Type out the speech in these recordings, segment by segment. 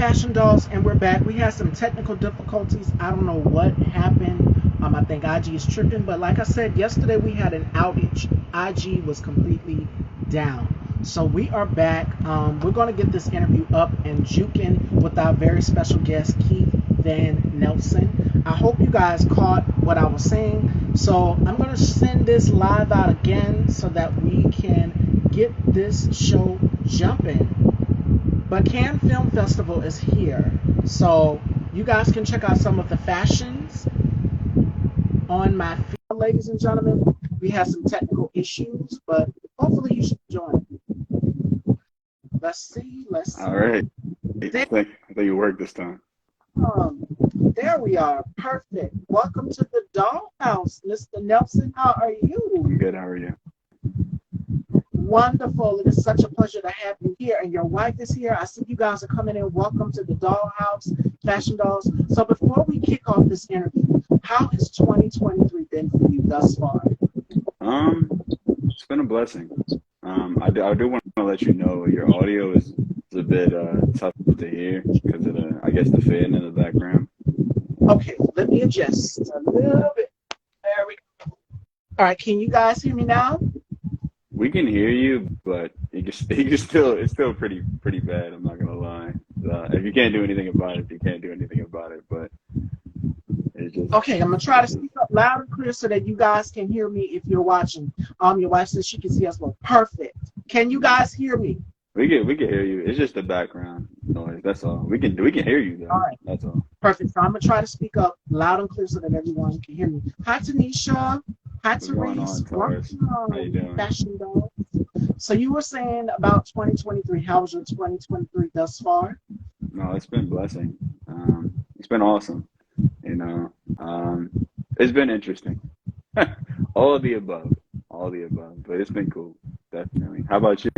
Fashion Dolls, and we're back. We had some technical difficulties. I don't know what happened. I think IG is tripping, but like I said, yesterday we had an outage. IG was completely down. So we are back. We're going to get this interview up and juking with our very special guest, Keith Van Nelson. I hope you guys caught what I was saying. So I'm going to send this live out again so that we can get this show jumping. But Cannes Film Festival is here, so you guys can check out some of the fashions on my feed, ladies and gentlemen. We had some technical issues, but hopefully you should join. Let's see. All right. There, I think you worked this time. there we are. Perfect. Welcome to the Dollhouse, Mr. Nelson. How are you? I'm good. How are you? Wonderful. It is such a pleasure to have you here. And your wife is here. I see you guys are coming in. Welcome to the Dollhouse, Fashion Dolls. So before we kick off this interview, how has 2023 been for you thus far? It's been a blessing. I do want to let you know your audio is a bit tough to hear because of I guess the fan in the background. Okay, let me adjust a little bit. There we go. All right, can you guys hear me now? We can hear you, but it's still pretty bad. I'm not gonna lie. If you can't do anything about it, you can't do anything about it. But it's just okay. I'm gonna try to speak up loud and clear so that you guys can hear me if you're watching. Your wife says she can see us well. Perfect. Can you guys hear me? We can hear you. It's just the background noise. That's all. We can hear you though. All right. That's all. Perfect. So I'm gonna try to speak up loud and clear so that everyone can hear me. Hi, Tanisha. Hi, What's going on, Therese. Taurus? How you doing? Fashion Dolls. So you were saying about 2023. How was your 2023 thus far? No, it's been a blessing. It's been awesome. You know, it's been interesting. All of the above, but it's been cool, definitely. How about you?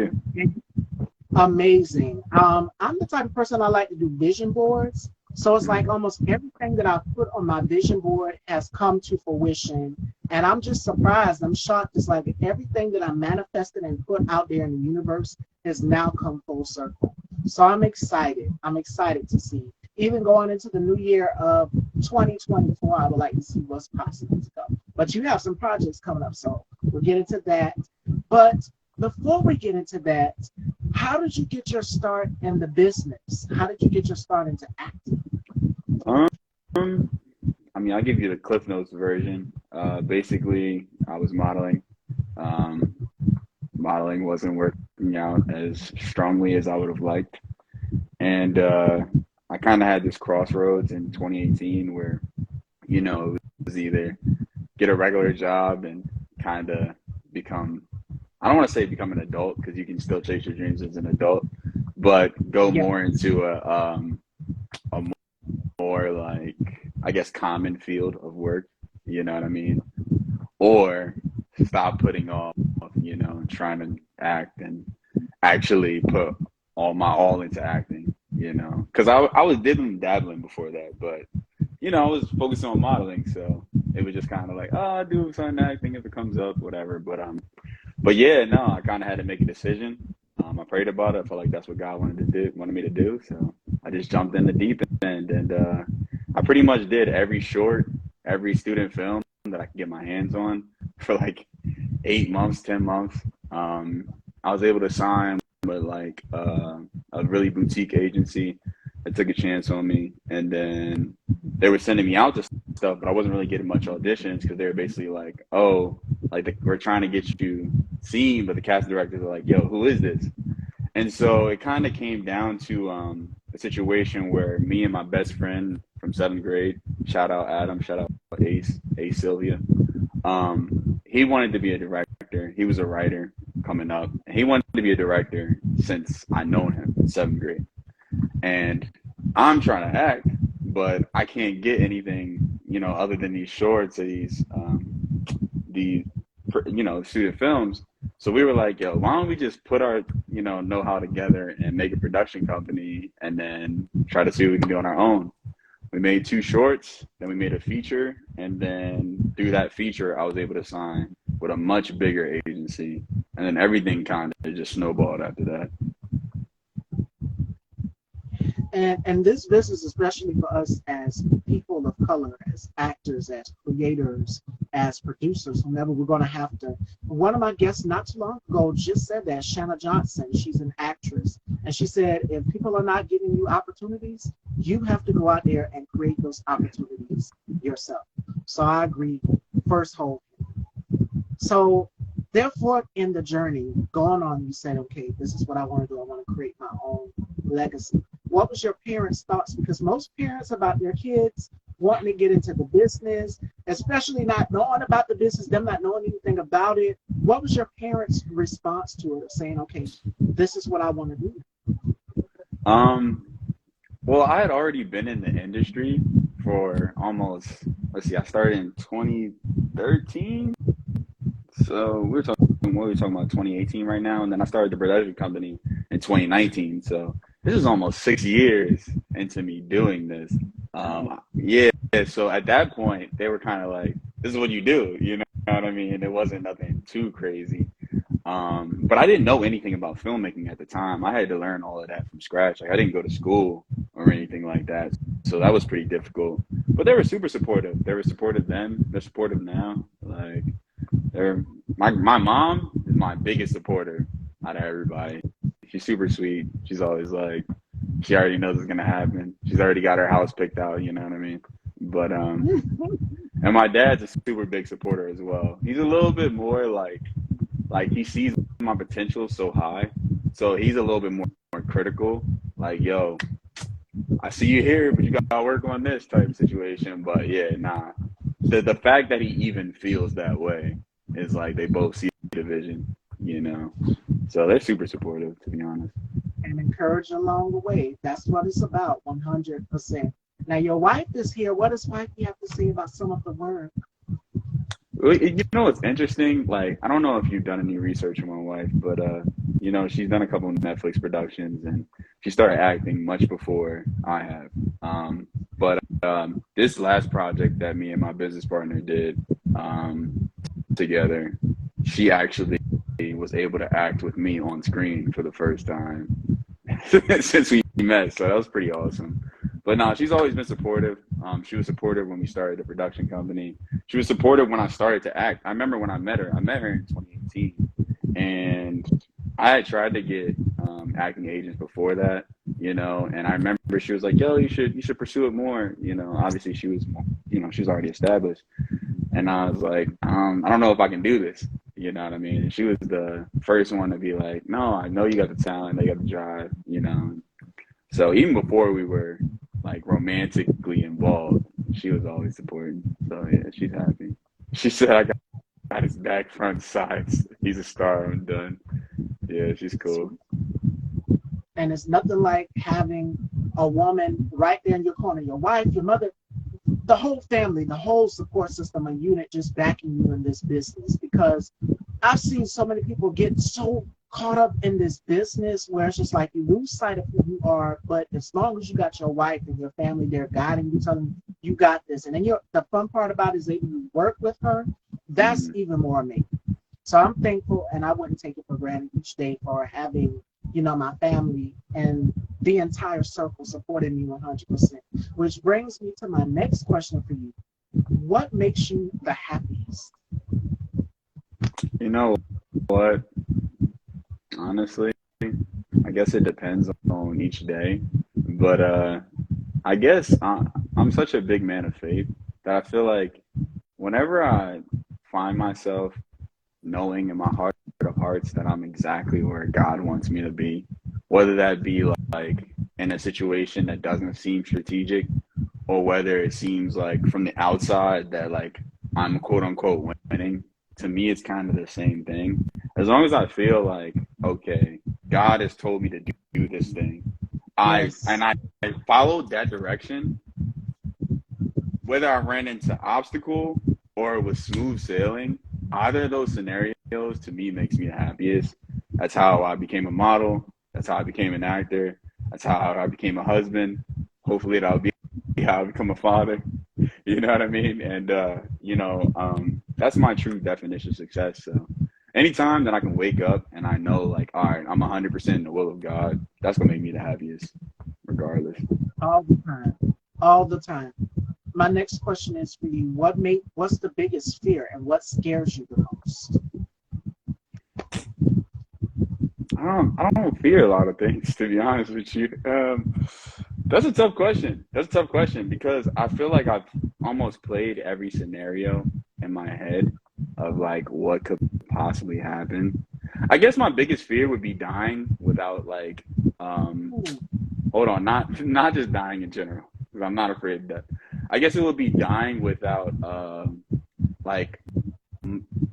Amazing. I'm the type of person I like to do vision boards. So it's like almost everything that I've put on my vision board has come to fruition. And I'm just surprised. I'm shocked. It's like everything that I manifested and put out there in the universe has now come full circle. So I'm excited. I'm excited to see. Even going into the new year of 2024, I would like to see what's possible to come. But you have some projects coming up, so we'll get into that. But before we get into that, how did you get your start in the business? How did you get your start into acting? I mean, I'll give you the Cliff Notes version. Basically, I was modeling. Modeling wasn't working out as strongly as I would have liked. And I kind of had this crossroads in 2018 where, you know, it was either get a regular job and kind of become, I don't want to say become an adult because you can still chase your dreams as an adult, but go more into a more like, I guess, common field of work, you know what I mean? Or stop putting off, you know, trying to act and actually put all into acting, you know? Because I was dibbling dabbling before that, but, you know, I was focusing on modeling, so it was just kind of like, oh, I'll do some acting if it comes up, whatever. But yeah, no, I kind of had to make a decision. I prayed about it. I felt like that's what God wanted me to do. So I just jumped in the deep end, and I pretty much did every short, every student film that I could get my hands on for like 8 months, 10 months. I was able to sign with like a really boutique agency that took a chance on me, and then they were sending me out to stuff, but I wasn't really getting much auditions because they were basically like, oh, like we're trying to get you seen, but the casting directors are like, yo, who is this? And so it kind of came down to a situation where me and my best friend from 7th grade, shout out Adam, shout out Ace Sylvia, he wanted to be a director. He was a writer coming up. He wanted to be a director since I known him in 7th grade. And I'm trying to act, but I can't get anything, you know, other than these shorts or these, you know, student films. So we were like, yo, why don't we just put our, you know-how together and make a production company and then try to see what we can do on our own. We made 2 shorts, then we made a feature, and then through that feature, I was able to sign with a much bigger agency, and then everything kind of just snowballed after that. And this business, especially for us as people of color, as actors, as creators, as producers, whomever, we're going to have to. One of my guests not too long ago just said that, Shanna Johnson. She's an actress, and she said if people are not giving you opportunities, you have to go out there and create those opportunities yourself. So I agree. First whole. So therefore, in the journey going on, you said, okay, this is what I want to do. I want to create my own legacy. What was your parents' thoughts? Because most parents about their kids wanting to get into the business, especially not knowing about the business, them not knowing anything about it. What was your parents' response to it, saying, okay, this is what I want to do? Well, I had already been in the industry for almost, let's see, I started in 2013. So what are we talking about, 2018 right now? And then I started the production company in 2019. So this is almost 6 years into me doing this. Yeah. So at that point, they were kind of like, this is what you do, you know what I mean? It wasn't nothing too crazy. But I didn't know anything about filmmaking at the time. I had to learn all of that from scratch. Like I didn't go to school or anything like that. So that was pretty difficult. But they were super supportive. They were supportive then. They're supportive now. Like they're my mom is my biggest supporter out of everybody. She's super sweet. She's always like, she already knows it's gonna happen. She's already got her house picked out, you know what I mean? But and my dad's a super big supporter as well. He's a little bit more like he sees my potential so high. So he's a little bit more critical. Like, yo, I see you here, but you gotta work on this type of situation. But yeah, nah. The fact that he even feels that way is like they both see the vision, you know. So they're super supportive, to be honest. And encourage along the way. That's what it's about, 100%. Now, your wife is here. What does wifey have to say about some of the work? You know what's interesting? Like, I don't know if you've done any research on my wife, but you know, she's done a couple of Netflix productions and she started acting much before I have. But this last project that me and my business partner did together, she actually was able to act with me on screen for the first time since we met. So that was pretty awesome. But no, she's always been supportive. She was supportive when we started the production company. She was supportive when I started to act. I remember when I met her in 2018, and I had tried to get acting agents before that, you know. And I remember she was like, "Yo, you should pursue it more." You know, obviously she was, you know, she was already established, and I was like, I don't know if I can do this. You know what I mean? And she was the first one to be like, "No, I know you got the talent, you got the drive," you know. So even before we were like romantically involved, she was always supporting. So yeah, she's happy. She said, "I got his back, front, sides. He's a star. I'm done." Yeah, she's cool. And it's nothing like having a woman right there in your corner, your wife, your mother, the whole family, the whole support system and unit just backing you in this business. Because I've seen so many people get so caught up in this business where it's just like you lose sight of who you are. But as long as you got your wife and your family there guiding you, telling you, you got this. And then the fun part about it is that you work with her. That's even more amazing. So I'm thankful, and I wouldn't take it for granted each day for having, you know, my family and the entire circle supporting me 100%. Which brings me to my next question for you. What makes you the happiest? You know what? Honestly, I guess it depends on each day. But I guess I'm such a big man of faith that I feel like whenever I find myself knowing in my heart of hearts that I'm exactly where God wants me to be, whether that be like in a situation that doesn't seem strategic, or whether it seems like from the outside that like I'm quote unquote winning. To me, it's kind of the same thing. As long as I feel like, okay, God has told me to do this thing, Yes. I followed that direction, whether I ran into obstacle or it was smooth sailing, either of those scenarios to me makes me the happiest. That's how I became a model. That's how I became an actor. That's how I became a husband. Hopefully that'll be how I become a father. You know what I mean? And, that's my true definition of success. So anytime that I can wake up and I know like, all right, I'm 100% in the will of God, that's going to make me the happiest. regardless. All the time. All the time. My next question is for you. What's the biggest fear and what scares you the most? I don't fear a lot of things, to be honest with you. That's a tough question. That's a tough question because I feel like I've almost played every scenario in my head of like what could possibly happen. I guess my biggest fear would be dying without like, um, hold on, not just dying in general, because I'm not afraid of death. I guess it would be dying without like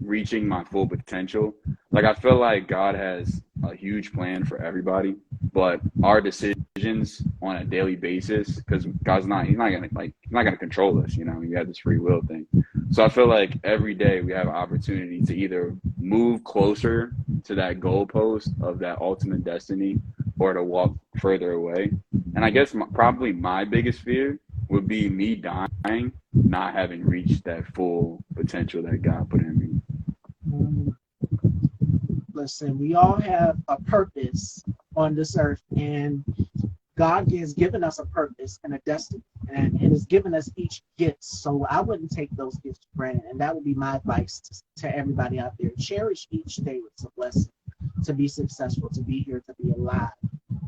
reaching my full potential. Like I feel like God has a huge plan for everybody, but our decisions on a daily basis, because God's not he's not gonna control us, you know, you have this free will thing. So I feel like every day we have an opportunity to either move closer to that goalpost of that ultimate destiny or to walk further away. And I guess probably my biggest fear would be me dying, not having reached that full potential that God put in me. Mm, Listen, we all have a purpose on this earth, and God has given us a purpose and a destiny, and it has given us each gifts. So I wouldn't take those gifts for granted, and that would be my advice to everybody out there. Cherish each day. It's a blessing to be successful, to be here, to be alive.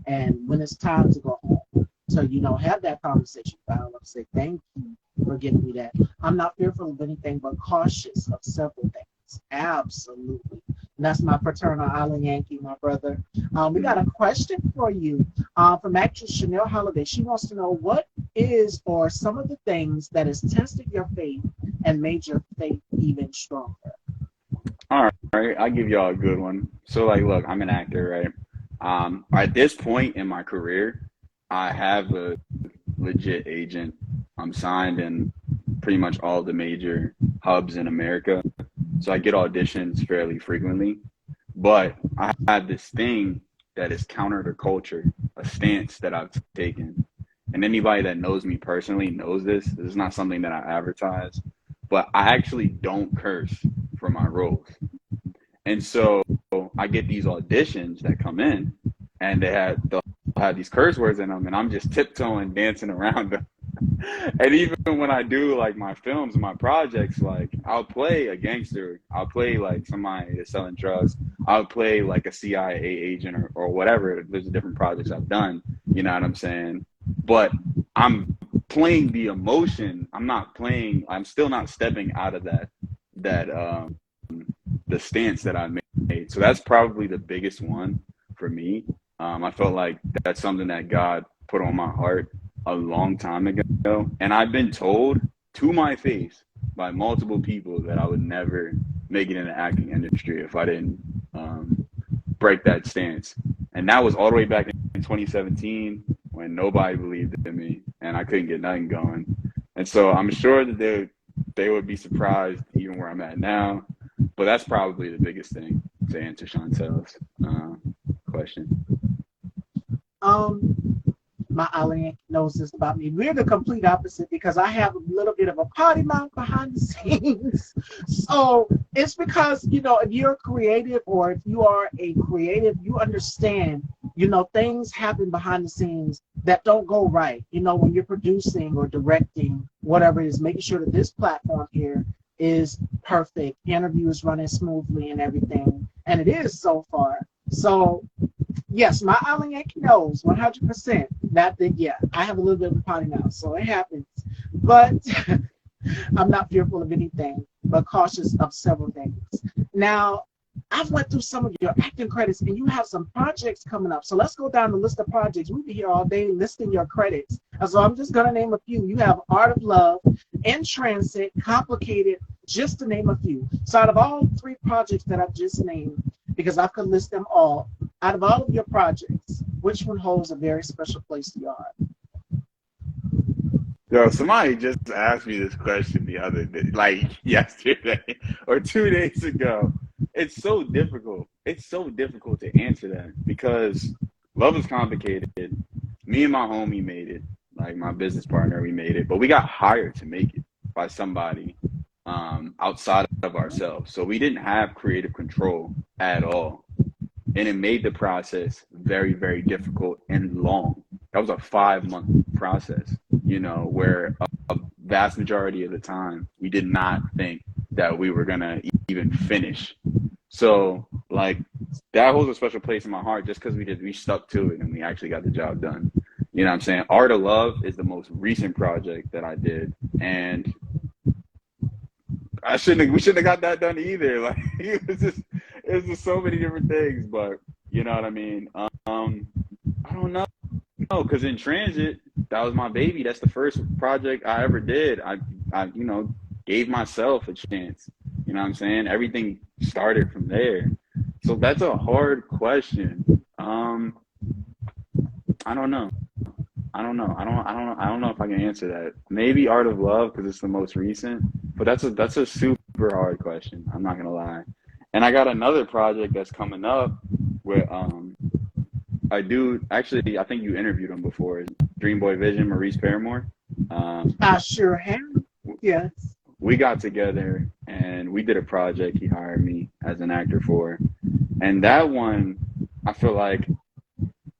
And when it's time to go home, so have that conversation. I don't say thank you for giving me that. I'm not fearful of anything, but cautious of several things. Absolutely. And that's my fraternal island Yankee, my brother. We got a question for you from actress Chanel Holiday. She wants to know what is or some of the things that has tested your faith and made your faith even stronger. All right, I'll give y'all a good one. So, like, look, I'm an actor, right? At this point in my career, I have a legit agent. I'm signed in pretty much all the major hubs in America. So I get auditions fairly frequently. But I have this thing that is counter to culture, a stance that I've taken. And anybody that knows me personally knows this. This is not something that I advertise, but I actually don't curse for my roles. And so I get these auditions that come in and they'll have these curse words in them and I'm just tiptoeing, dancing around them. And even when I do like my films and my projects, like I'll play a gangster, I'll play like somebody that's selling drugs, I'll play like a CIA agent or whatever. There's different projects I've done, you know what I'm saying? But I'm playing the emotion. I'm still not stepping out of that the stance that I made. So that's probably the biggest one for me. I felt like that's something that God put on my heart a long time ago. And I've been told to my face by multiple people that I would never make it in the acting industry if I didn't break that stance. And that was all the way back in 2017 when nobody believed in me and I couldn't get nothing going. And so I'm sure that they would be surprised even where I'm at now. But that's probably the biggest thing to answer Chantel's question. Um, my island knows this about me. We're the complete opposite because I have a little bit of a potty mouth behind the scenes. So it's because, if you're creative or if you are a creative, you understand, things happen behind the scenes that don't go right. When you're producing or directing, whatever it is, making sure that this platform here is perfect, interview is running smoothly and everything. And it is so far. So yes, my island Yankee knows 100% yeah, I have a little bit of a potty mouth, so it happens. But I'm not fearful of anything, but cautious of several things. Now, I've went through some of your acting credits, and you have some projects coming up. So let's go down the list of projects. We'll be here all day listing your credits. And so I'm just going to name a few. You have Art of Love, In Transit, Complicated, just to name a few. So out of all three projects that I've just named, because I could list them all, out of all of your projects, which one holds a very special place to your heart? Yo, somebody just asked me this question the other day, like yesterday or 2 days ago. It's so difficult. It's so difficult to answer that because love is complicated. Me and my homie made it, like my business partner, we made it, but we got hired to make it by somebody outside of ourselves. So we didn't have creative control at all. And it made the process very, very difficult and long. that was a 5 month process, you know, where a vast majority of the time we did not think that we were gonna even finish. So like that holds a special place in my heart just because we stuck to it and we actually got the job done. You know what I'm saying? Art of Love is the most recent project that I did, and we shouldn't have got that done either. Like it was just so many different things, but you know what I mean. I don't know, because in Transit, that was my baby. That's the first project I ever did. I you know, gave myself a chance. You know what I'm saying? Everything started from there. So that's a hard question. I don't know. I don't know if I can answer that. Maybe Art of Love because it's the most recent, but that's a super hard question. I'm not gonna lie. And I got another project that's coming up where I do actually. I think you interviewed him before. Dream Boy Vision, Maurice Paramore. I sure have. Yes. We got together and we did a project. He hired me as an actor for, and that one I feel like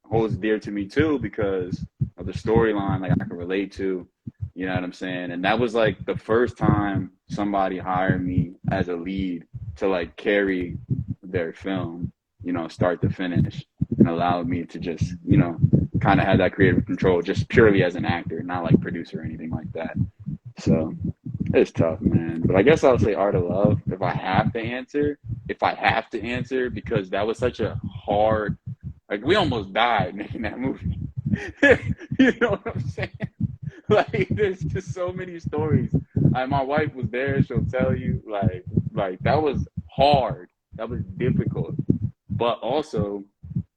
holds dear to me too because of the storyline like I can relate to, you know what I'm saying? And that was like the first time somebody hired me as a lead to like carry their film, you know, start to finish, and allowed me to just, you know, kind of have that creative control just purely as an actor, not like producer or anything like that. So it's tough, man. But I guess I'll say Art of Love if I have to answer. Because that was such a hard, like we almost died making that movie. You know what I'm saying? Like there's just so many stories. My wife was there, she'll tell you, like that was hard. That was difficult. But also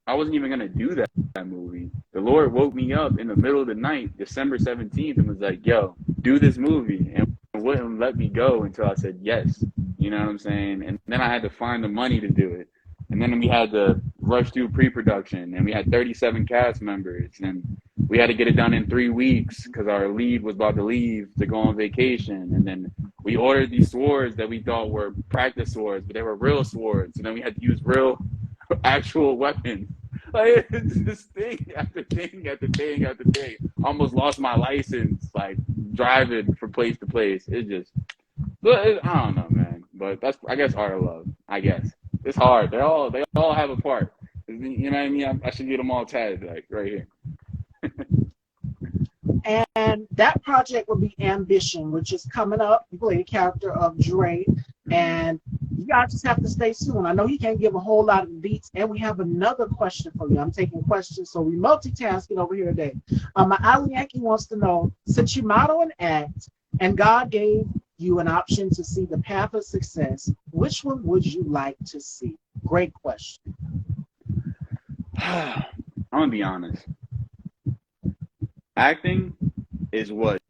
I wasn't even gonna do that movie. The Lord woke me up in the middle of the night, December 17th, and was like, yo, do this movie, and wouldn't let me go until I said yes. You know what I'm saying? And then I had to find the money to do it. And then we had to rush through pre-production, and we had 37 cast members, and we had to get it done in 3 weeks because our lead was about to leave to go on vacation. And then we ordered these swords that we thought were practice swords, but they were real swords. And then we had to use real actual weapons. Like it's just thing after thing after thing after thing. Almost lost my license, like driving from place to place. It just, I don't know, man. But that's, I guess, Art of Love. I guess it's hard. They all have a part. You know what I mean? I should get them all tatted, like right here. And that project will be Ambition, which is coming up. You play the character of Dre, and you guys just have to stay tuned. I know he can't give a whole lot of deets, and we have another question for you. I'm taking questions, so we multitasking over here today. My Ali Yankee wants to know, since you model and act, and God gave you an option to see the path of success, which one would you like to see? Great question. I'm gonna be honest. Acting is what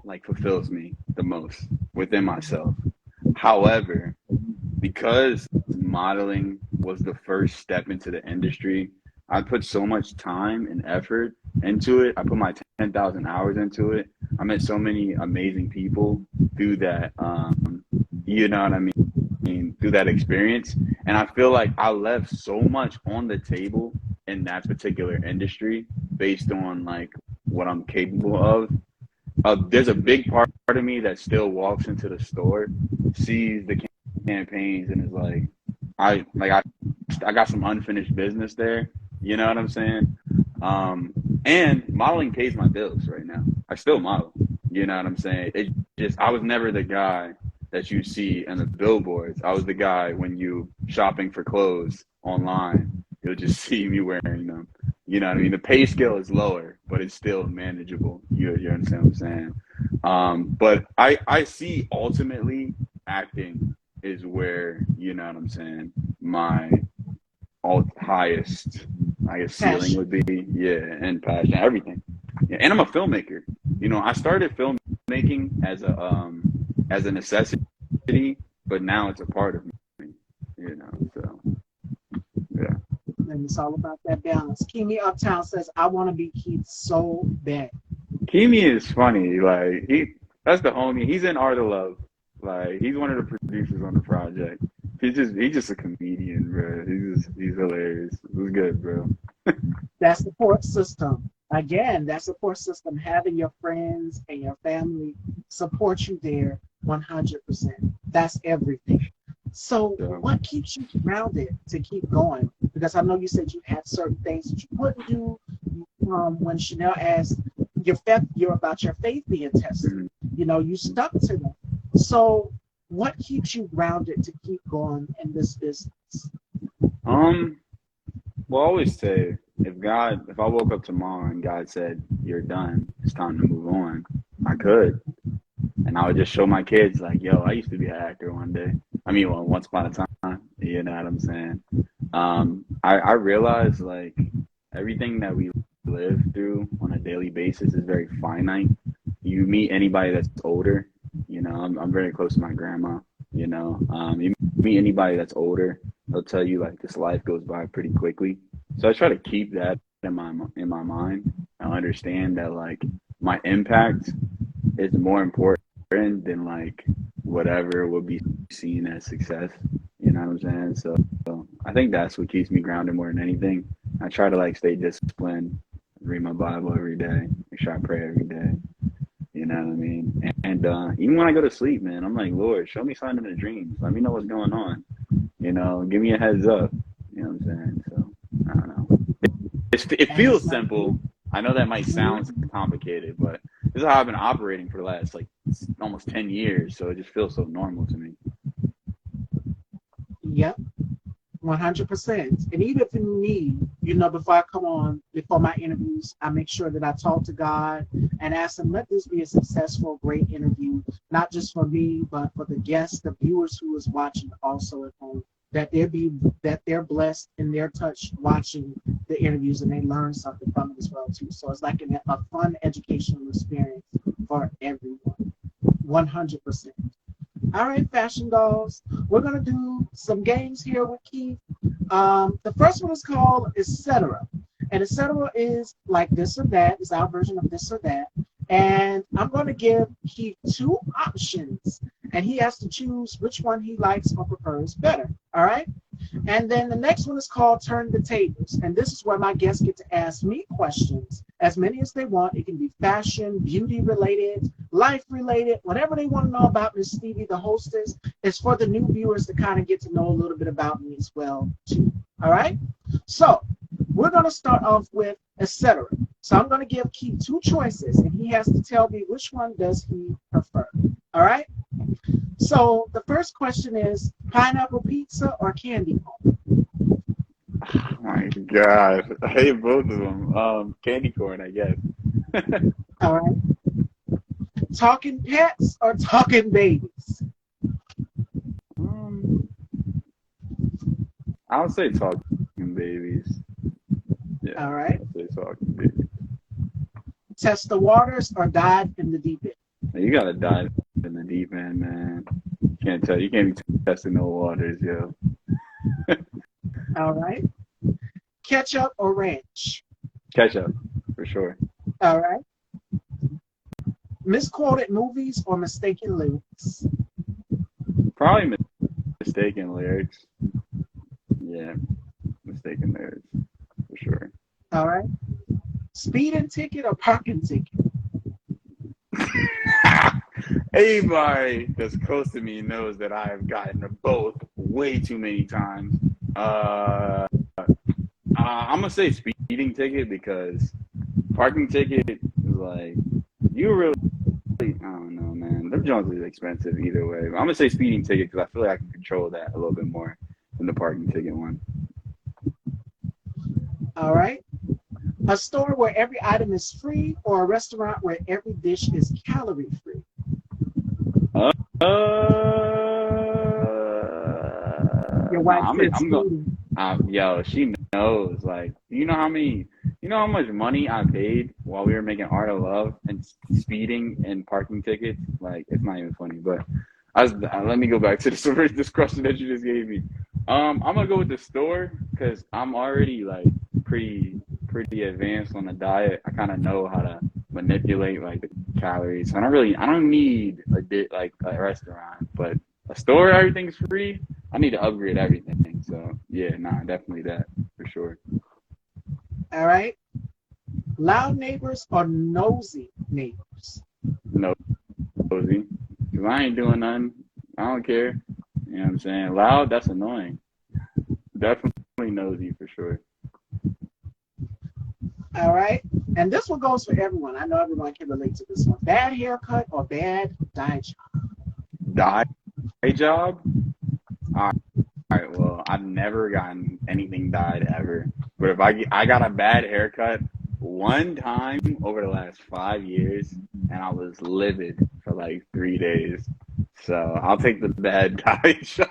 like fulfills me the most within myself. However, because modeling was the first step into the industry, I put so much time and effort into it. I put my 10,000 hours into it. I met so many amazing people through that, you know what I mean, through that experience. And I feel like I left so much on the table in that particular industry based on like what I'm capable of. There's a big part of me that still walks into the store, sees the campaigns, and is like, I got some unfinished business there. You know what I'm saying? And modeling pays my bills right now. I still model. You know what I'm saying? It just, I was never the guy that you see in the billboards. I was the guy when you shopping for clothes online, you'll just see me wearing them. You know what I mean? The pay scale is lower, but it's still manageable. You understand what I'm saying? But I see ultimately acting is where, you know what I'm saying, my highest, I guess, ceiling would be. Yeah, and passion, everything. Yeah, and I'm a filmmaker. You know, I started filmmaking as a necessity, but now it's a part of me. You know, so yeah. And it's all about that balance. Kimi Uptown says, I want to be Keith so bad. Kimi is funny. Like that's the homie. He's in Art of Love. Like he's one of the producers on the project. He's just a comedian, bro. He's hilarious. It was good, bro. That support system. Again, that support system, having your friends and your family support you there 100%. That's everything. So, So, what keeps you grounded to keep going? Because I know you said you had certain things that you wouldn't do. When Chanel asked you're about your faith being tested, mhm. you stuck to them. So, what keeps you grounded to keep going in this business? um, well, I always say if I woke up tomorrow and God said, "You're done, it's time to move on," I could, and I would just show my kids like, "Yo, I used to be an actor one day. I mean, well, once upon a time." You know what I'm saying? I realize like everything that we live through on a daily basis is very finite. You meet anybody that's older, I'm very close to my grandma, you meet anybody that's older, they'll tell you like this life goes by pretty quickly. So I try to keep that in my mind. I understand that like my impact is more important than like whatever would be seen as success. You know what I'm saying? So I think that's what keeps me grounded more than anything. I try to like stay disciplined, read my Bible every day, make sure I pray every day. You know what I mean? And even when I go to sleep, man, I'm like, Lord, show me signs in the dreams. Let me know what's going on. Give me a heads up. You know what I'm saying? So I don't know. It And it's feels not simple. I know that might sound Mhm. complicated, but this is how I've been operating for the last like almost 10 years. So it just feels so normal to me. Yep. 100%. And even for me, before I come on, before my interviews, I make sure that I talk to God and ask Him, let this be a successful, great interview, not just for me, but for the guests, the viewers who is watching also at home, that they're blessed and they're touched watching the interviews and they learn something from it as well too. So it's like a fun educational experience for everyone. 100%. All right, fashion dolls. We're gonna do some games here with Keith. The first one is called Etc. And Etc. is like this or that. It's our version of this or that. And I'm going to give Keith two options, and he has to choose which one he likes or prefers better. All right. And then the next one is called Turn the Tables. And this is where my guests get to ask me questions, as many as they want. It can be fashion, beauty related, life related, whatever they want to know about Miss Stevie, the hostess. It's for the new viewers to kind of get to know a little bit about me as well, too. All right? So we're going to start off with etc. So I'm going to give Keith two choices, and he has to tell me which one does he prefer. All right? So the first question is pineapple pizza or candy corn? Oh my gosh. I hate both of them. Candy corn, I guess. All right. Talking pets or talking babies? um, I'll say talking babies. Yeah, All right. I'll say talking babies. Test the waters or dive in the deep end? You gotta dive in the deep end, man. You can't be testing no waters, yo. All right. Ketchup or ranch? Ketchup, for sure. All right. Misquoted movies or mistaken lyrics? Probably mistaken lyrics. Yeah, mistaken lyrics, for sure. All right. Speeding ticket or parking ticket? Anybody that's close to me knows that I have gotten both way too many times. I'm gonna say speeding ticket because parking ticket is like you really I don't know, man. Them Jones is expensive either way. But I'm gonna say speeding ticket because I feel like I can control that a little bit more than the parking ticket one. All right. A store where every item is free or a restaurant where every dish is calorie free? Uh, Your no, wife said I'm going. speeding. Yo, she knows. Like, you know how much money I paid while we were making Art of Love and speeding and parking tickets? Like, it's not even funny. But let me go back to this question that you just gave me. I'm gonna go with the store because I'm already like pretty advanced on the diet. I kind of know how to manipulate like the calories. I don't need like a restaurant, but a store everything's free. I need to upgrade everything. So yeah, nah, definitely that for sure. All right. Loud neighbors or nosy neighbors? Nosy. Because I ain't doing nothing. I don't care. You know what I'm saying? Loud, that's annoying. Definitely nosy for sure. All right. And this one goes for everyone. I know everyone can relate to this one. Bad haircut or bad dye job? Dye job? All right, well, I've never gotten anything dyed ever. But if I got a bad haircut one time over the last 5 years, and I was livid for like 3 days. So I'll take the bad dye job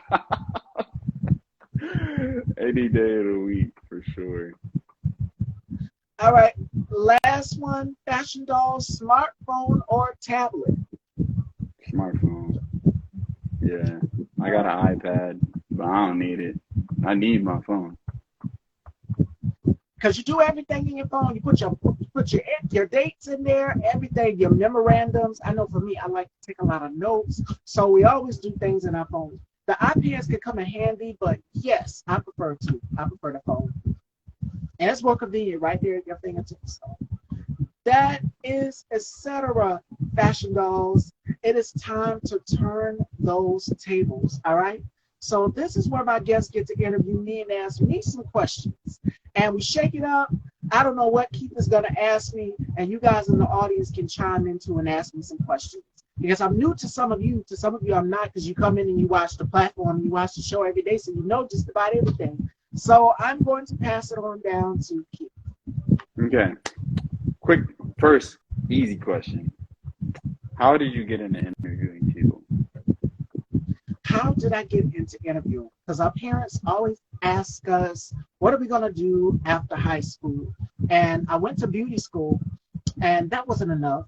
any day of the week for sure. All right. Last one. Fashion dolls, smartphone or tablet? Smartphone. Yeah. I got an iPad, but I don't need it. I need my phone. Because you do everything in your phone. You put your dates in there, everything, your memorandums. I know for me, I like to take a lot of notes. So we always do things in our phones. The iPads can come in handy, but yes, I prefer the phone. And it's more convenient right there at your fingertips. So that is etc. Fashion dolls. It is time to turn those tables. All right. So this is where my guests get to interview me and ask me some questions. And we shake it up. I don't know what Keith is going to ask me, and you guys in the audience can chime into and ask me some questions. Because I'm new to some of you I'm not, because you come in and you watch the platform, you watch the show every day, so you know just about everything. So I'm going to pass it on down to Keith. Okay. Quick, first, easy question. How did you get into interviewing people? How did I get into interviewing? Because our parents always ask us, what are we going to do after high school? And I went to beauty school, and that wasn't enough.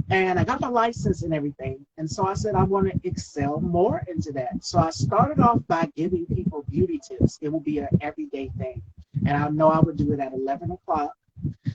And I got my license and everything. And so I said, I want to excel more into that. So I started off by giving people beauty tips. It will be an everyday thing. And I know I would do it at 11 o'clock.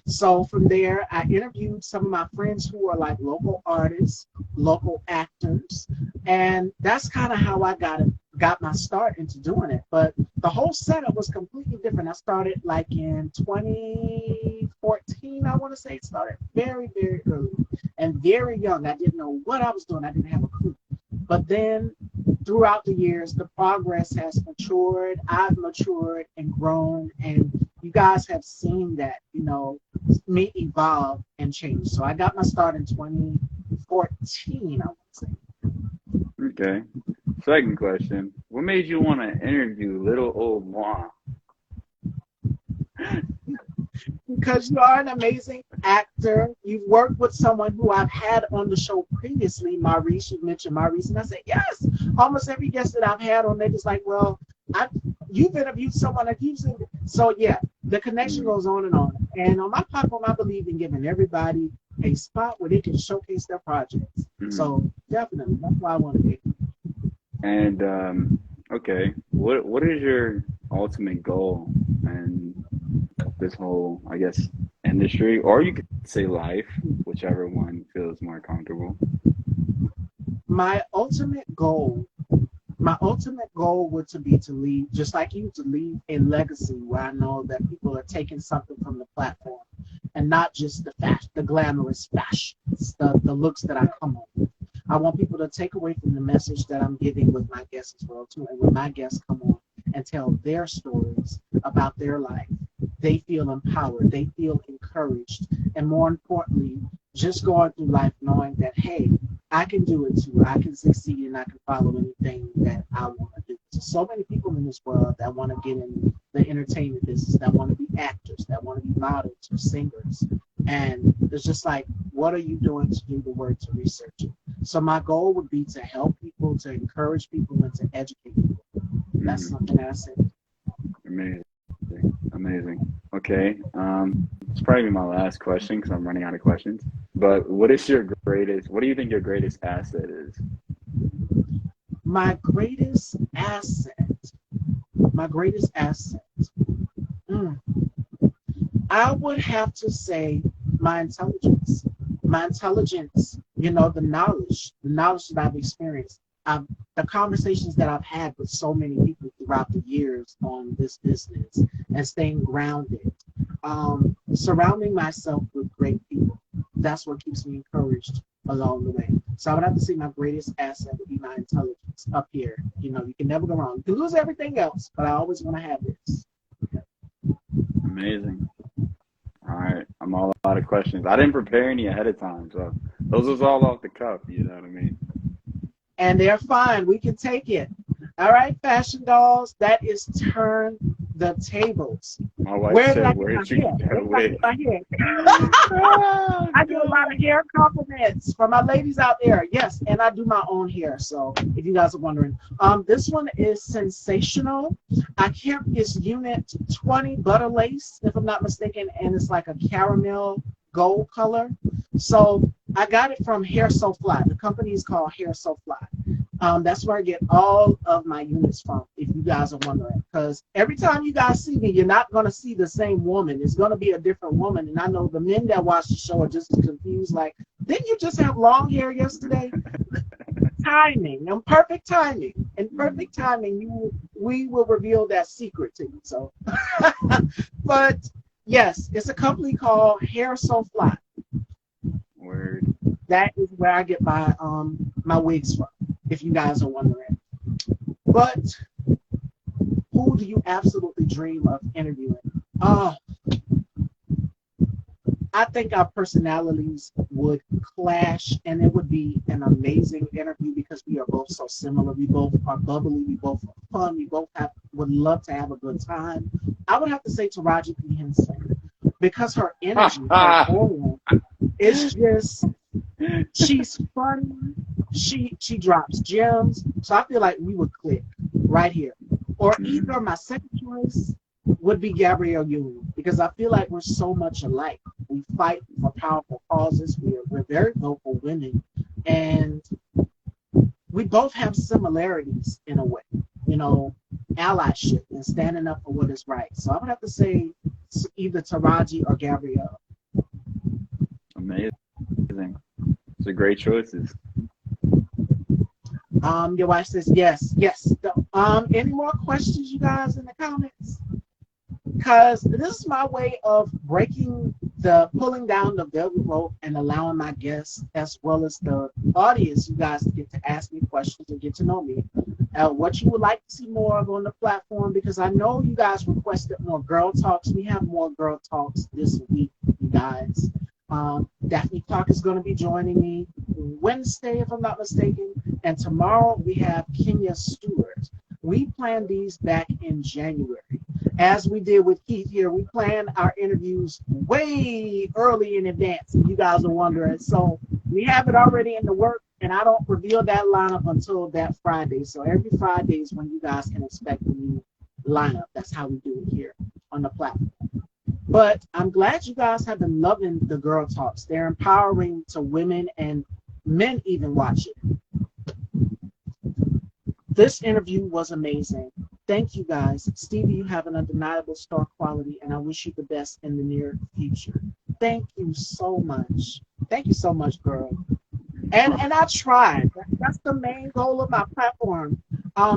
So from there, I interviewed some of my friends who are like local artists, local actors, and that's kind of how I got my start into doing it. But the whole setup was completely different. I started like in 2014, I want to say. It started very, very early and very young. I didn't know what I was doing. I didn't have a clue. But then throughout the years, the progress has matured. I've matured and grown, and you guys have seen that, me evolve and change. So I got my start in 2014, I would say. Okay. Second question. What made you want to interview little old moi? Because you are an amazing actor. You've worked with someone who I've had on the show previously, Maurice. You mentioned Maurice, and I said, yes. Almost every guest that I've had on, they're just like, well, you've interviewed someone that you've seen. So, yeah, the connection goes on and on. And on my platform, I believe in giving everybody a spot where they can showcase their projects. So, definitely, that's why I want to be. And, okay, what is your ultimate goal and this whole, I guess, industry, or you could say life, whichever one feels more comfortable? My ultimate goal would to be to leave, just like you, to leave a legacy where I know that people are taking something from the platform and not just the glamorous fashions, the looks that I come on with. I want people to take away from the message that I'm giving with my guests as well too. And when my guests come on and tell their stories about their life, they feel empowered, they feel encouraged, and more importantly, just going through life knowing that, hey, I can do it too. I can succeed and I can follow anything that I want to do. There's so many people in this world that want to get in the entertainment business, that want to be actors, that want to be models or singers. And it's just like, what are you doing to do the work to research it? So my goal would be to help people, to encourage people, and to educate people. That's something that I said. Amazing. Okay. It's probably my last question because I'm running out of questions. But what do you think your greatest asset is? My greatest asset. I would have to say my intelligence. The knowledge that I've experienced, the conversations that I've had with so many people throughout the years on this business and staying grounded. surrounding myself with great people. That's what keeps me encouraged along the way. So I would have to say my greatest asset would be my intelligence up here. You can never go wrong. You can lose everything else, but I always want to have this. Amazing. All right, I'm all out of questions. I didn't prepare any ahead of time, so those was all off the cuff. You know what I mean? And they're fine. We can take it. All right, fashion dolls, that is turn the tables. My wife Where did I said, get my "Where'd you hair? get that Where did I wig?" get my hair? Oh, I do a lot God. of hair compliments for my ladies out there. Yes, and I do my own hair. So if you guys are wondering, this one is sensational. I kept it's unit 20 butter lace, if I'm not mistaken, and it's like a caramel gold color. So I got it from Hair So Fly. The company is called Hair So Fly. That's where I get all of my units from, if you guys are wondering. Because every time you guys see me, you're not going to see the same woman. It's going to be a different woman. And I know the men that watch the show are just as confused. Like, didn't you just have long hair yesterday? Timing, and perfect timing. In perfect timing, we will reveal that secret to you. So, but yes, it's a company called Hair So Fly. Word. That is where I get my wigs from, if you guys are wondering. But who do you absolutely dream of interviewing? Oh, I think our personalities would clash, and it would be an amazing interview because we are both so similar. We both are bubbly. We both are fun. We both would love to have a good time. I would have to say Taraji P. Henson because her energy, her aura, it's just she's funny. She drops gems. So I feel like we would click right here. Or either my second choice would be Gabrielle Union because I feel like we're so much alike. We fight for powerful causes. We're very vocal women, and we both have similarities in a way. Allyship and standing up for what is right. So I would have to say either Taraji or Gabrielle. Amazing. Those are great choices. Your wife says yes. Any more questions, you guys, in the comments? Because this is my way of pulling down the velvet rope and allowing my guests as well as the audience, you guys, to get to ask me questions and get to know me. What you would like to see more of on the platform, because I know you guys requested more girl talks. We have more girl talks this week, you guys. Daphne Clark is going to be joining me Wednesday, if I'm not mistaken. And tomorrow we have Kenya Stewart. We planned these back in January. As we did with Keith here, we planned our interviews way early in advance, if you guys are wondering. So we have it already in the work, and I don't reveal that lineup until that Friday. So every Friday is when you guys can expect a new lineup. That's how we do it here on the platform. But I'm glad you guys have been loving the girl talks. They're empowering to women, and men even watch it. This interview was amazing. Thank you guys. Stevie, you have an undeniable star quality, and I wish you the best in the near future. Thank you so much. Thank you so much, girl. And I tried. That's the main goal of my platform,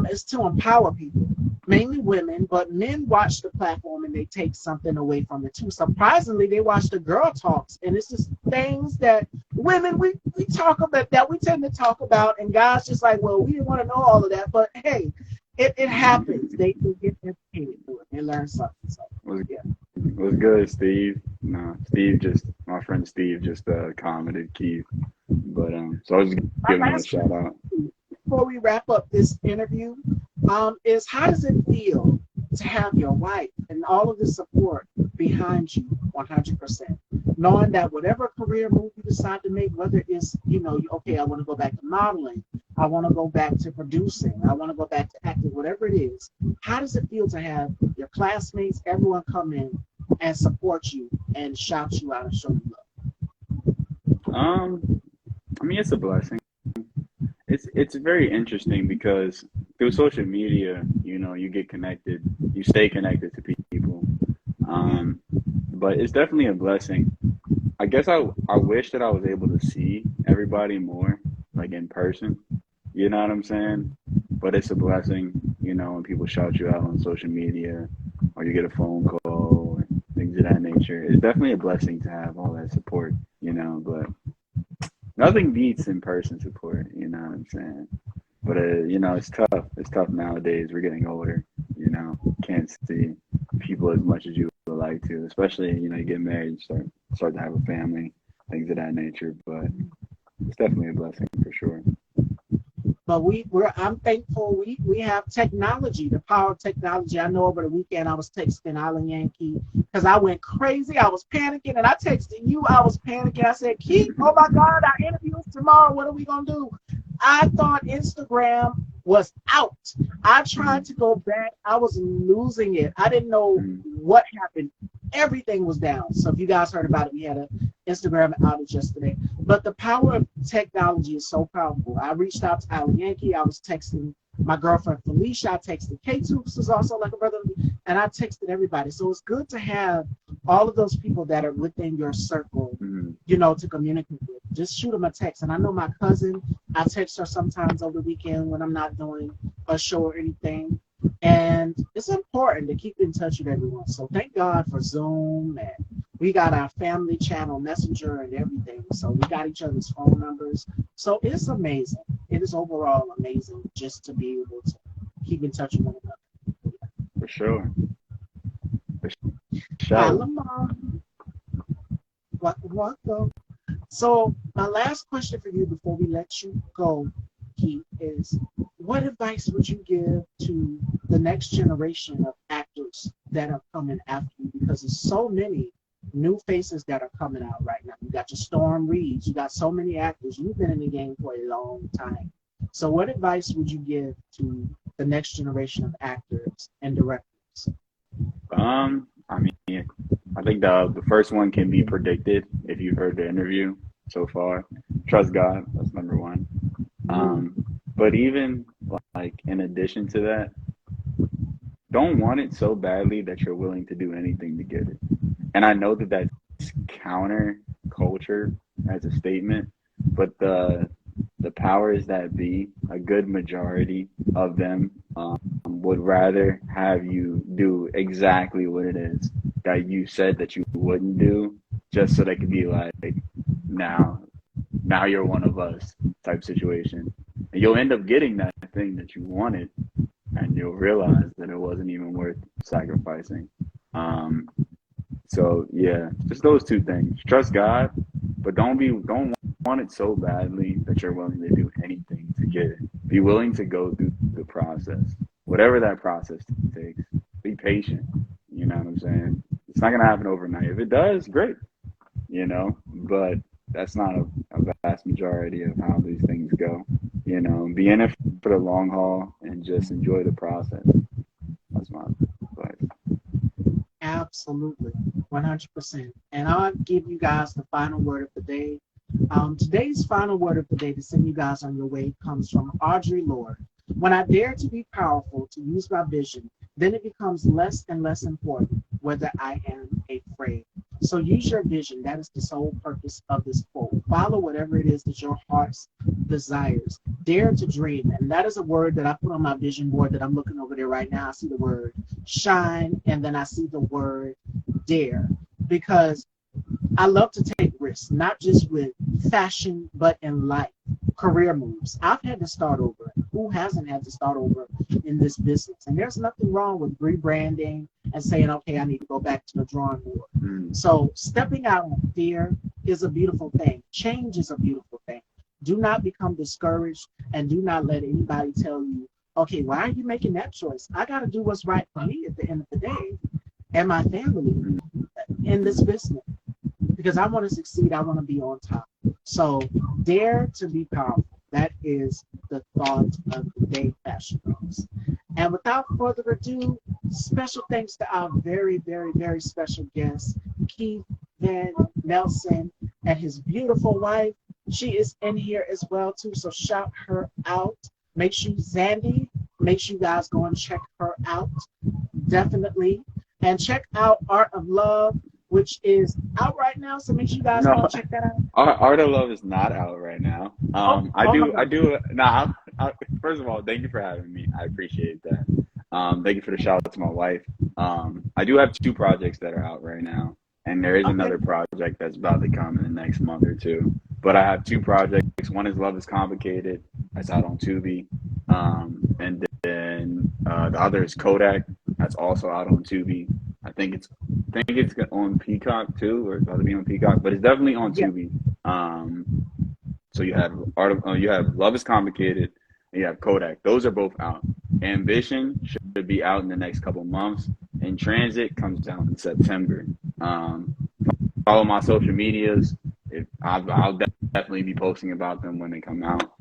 is to empower people, mainly women, but men watch the platform and they take something away from it too. Surprisingly, they watch the girl talks, and it's just things that women we talk about, that we tend to talk about, and guys just like, well, we didn't want to know all of that, but hey, it happens. They get educated through it. They learn something. So yeah. It was good, Steve. No, my friend Steve just commented Keith. But so I was giving him a shout out. Before we wrap up this interview, is how does it feel to have your wife and all of the support behind you 100%, knowing that whatever career move you decide to make, whether it's, okay, I want to go back to modeling, I want to go back to producing, I want to go back to acting, whatever it is, how does it feel to have your classmates, everyone come in and support you and shout you out and show you love? I mean, it's a blessing. It's very interesting because through social media, you get connected, you stay connected to people. But it's definitely a blessing. I guess I wish that I was able to see everybody more, like in person. You know what I'm saying? But it's a blessing, when people shout you out on social media or you get a phone call and things of that nature. nature. It's definitely a blessing to have all that support, you know, but nothing beats in-person support, you know what I'm saying? But, you know, it's tough. It's tough nowadays. We're getting older, you know, can't see people as much as you would like to, especially, you know, you get married, start to have a family, things of that nature. But it's definitely a blessing for sure. But I'm thankful we have technology, the power of technology. I know over the weekend I was texting Island Yankee because I went crazy. I was panicking, and I texted you. I was panicking. I said, Keith, oh my God, our interview is tomorrow. What are we gonna do? I thought Instagram was out. I tried to go back. I was losing it. I didn't know what happened. Everything was down. So if you guys heard about it, we had an Instagram outage yesterday. But the power of technology is so powerful. I reached out to Alan Yankee. I was texting my girlfriend Felicia. I texted Kate Hoops, who's also like a brother, and I texted everybody. So it's good to have all of those people that are within your circle, you know, to communicate with. Just shoot them a text. And I know my cousin, I text her sometimes over the weekend when I'm not doing a show or anything. And it's important to keep in touch with everyone. So thank God for Zoom, and we got our family channel messenger and everything. So we got each other's phone numbers. So it's amazing. It is overall amazing just to be able to keep in touch with one another. For sure. Hi, Lamar. Welcome. So my last question for you before we let you go, Keith, is what advice would you give to the next generation of actors that are coming after you? Because there's so many new faces that are coming out right now. You got your Storm Reeds, you got so many actors. You've been in the game for a long time. So what advice would you give to the next generation of actors and directors? I mean, I think the first one can be predicted if you've heard the interview so far. Trust God, that's number one. But even like in addition to that, don't want it so badly that you're willing to do anything to get it. And I know that that's counter culture as a statement, but the powers that be, a good majority of them would rather have you do exactly what it is that you said that you wouldn't do, just so they could be like, now you're one of us type situation. And you'll end up getting that thing that you wanted, and you'll realize that it wasn't even worth sacrificing. So yeah, just those two things. Trust God, but don't want it so badly that you're willing to do anything to get it. Be willing to go through the process, whatever that process takes. Be patient. You know what I'm saying? It's not gonna happen overnight. If it does, great. You know, but that's not a vast majority of how these things go. You know, be in it for the long haul and just enjoy the process. That's my advice. Absolutely, 100%. And I'll give you guys the final word of the day. Today's final word of the day to send you guys on your way comes from Audre Lorde. When I dare to be powerful, to use my vision, then it becomes less and less important whether I am afraid. So use your vision. That is the sole purpose of this quote. Follow whatever it is that your heart's desires. Dare to dream. And that is a word that I put on my vision board that I'm looking over there right now. I see the word shine, and then I see the word dare. Because I love to take risks, not just with fashion, but in life, career moves. I've had to start over. Who hasn't had to start over in this business? And there's nothing wrong with rebranding and saying, okay, I need to go back to the drawing board. So stepping out on fear is a beautiful thing. Change is a beautiful thing. Do not become discouraged, and do not let anybody tell you, okay, why are you making that choice? I got to do what's right for me at the end of the day and my family in this business. Because I want to succeed, I want to be on top. So dare to be powerful. That is the thought of the day, Fashion Girls. And without further ado, special thanks to our very, very, very special guest, Keith Van Nelson, and his beautiful wife. She is in here as well too, so shout her out. Make sure Zandy, make sure you guys go and check her out, definitely. And check out Art of Love, which is out right now. So make sure you guys go and check that out. Art of Love is not out right now. First of all, thank you for having me. I appreciate that. Thank you for the shout out to my wife. I do have 2 projects that are out right now. And there is Okay. another project that's about to come in the next month or two. But I have two projects. One is Love is Complicated. That's out on Tubi. And then the other is Kodak. That's also out on Tubi. I think it's on Peacock too, or it's about to be on Peacock, but it's definitely on Yeah. Tubi. So you have Love is Complicated, and you have Kodak. Those are both out. Ambition should be out in the next couple months, and Transit comes out in September. Um, Follow my social medias. I'll definitely be posting about them when they come out.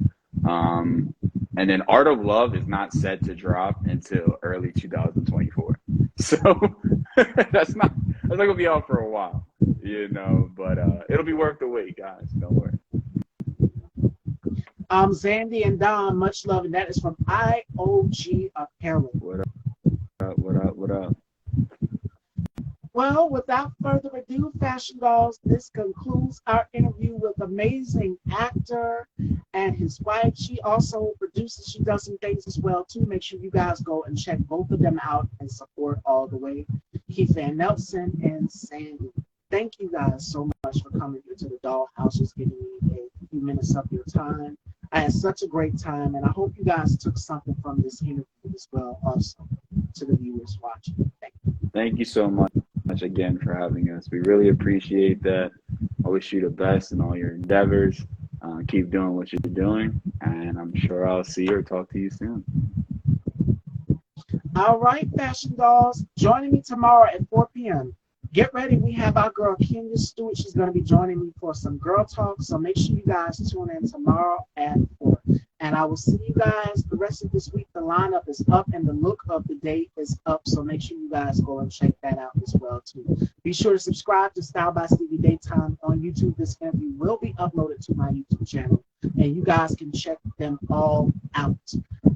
Um, and then Art of Love is not set to drop until early 2024. So that's not gonna be out for a while, But it'll be worth the wait, guys. Don't worry. Zandy and Don, much love, and that is from IOG Apparel. What up? What up? What up? Well, without further ado, Fashion Dolls, this concludes our interview with amazing actor and his wife. She also produces, she does some things as well, too. Make sure you guys go and check both of them out and support all the way. Keithvnelson and Sandy. Thank you guys so much for coming here to the Dollhouse, just giving me a few minutes of your time. I had such a great time, and I hope you guys took something from this interview as well, also, to the viewers watching. Thank you. Thank you so much again for having us. We really appreciate that. I wish you the best in all your endeavors. Keep doing what you're doing, and I'm sure I'll see you or talk to you soon. All right, Fashion Dolls, joining me tomorrow at 4 p.m. Get ready. We have our girl, Kenya Stewart. She's going to be joining me for some girl talk. So make sure you guys tune in tomorrow at 4. And I will see you guys the rest of this week. The lineup is up and the look of the day is up. So make sure you guys go and check that out as well, too. Be sure to subscribe to Style by Stevie Daytime on YouTube. This interview will be uploaded to my YouTube channel. And you guys can check them all out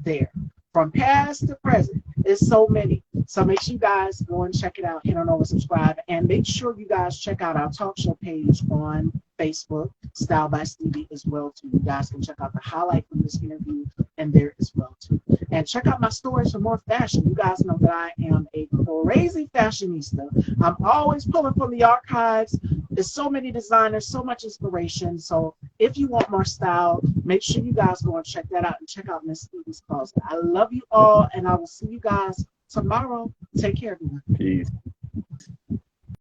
there. From past to present, there's so many. So make sure you guys go and check it out, hit on over, subscribe, and make sure you guys check out our talk show page on Facebook, Style by Stevie as well too. You guys can check out the highlight from this interview and there as well too. And check out my stories for more fashion. You guys know that I am a crazy fashionista. I'm always pulling from the archives. There's so many designers, so much inspiration. So if you want more style, make sure you guys go and check that out and check out Miss Stevie's closet. I love you all, and I will see you guys tomorrow. Take care, everyone. Peace.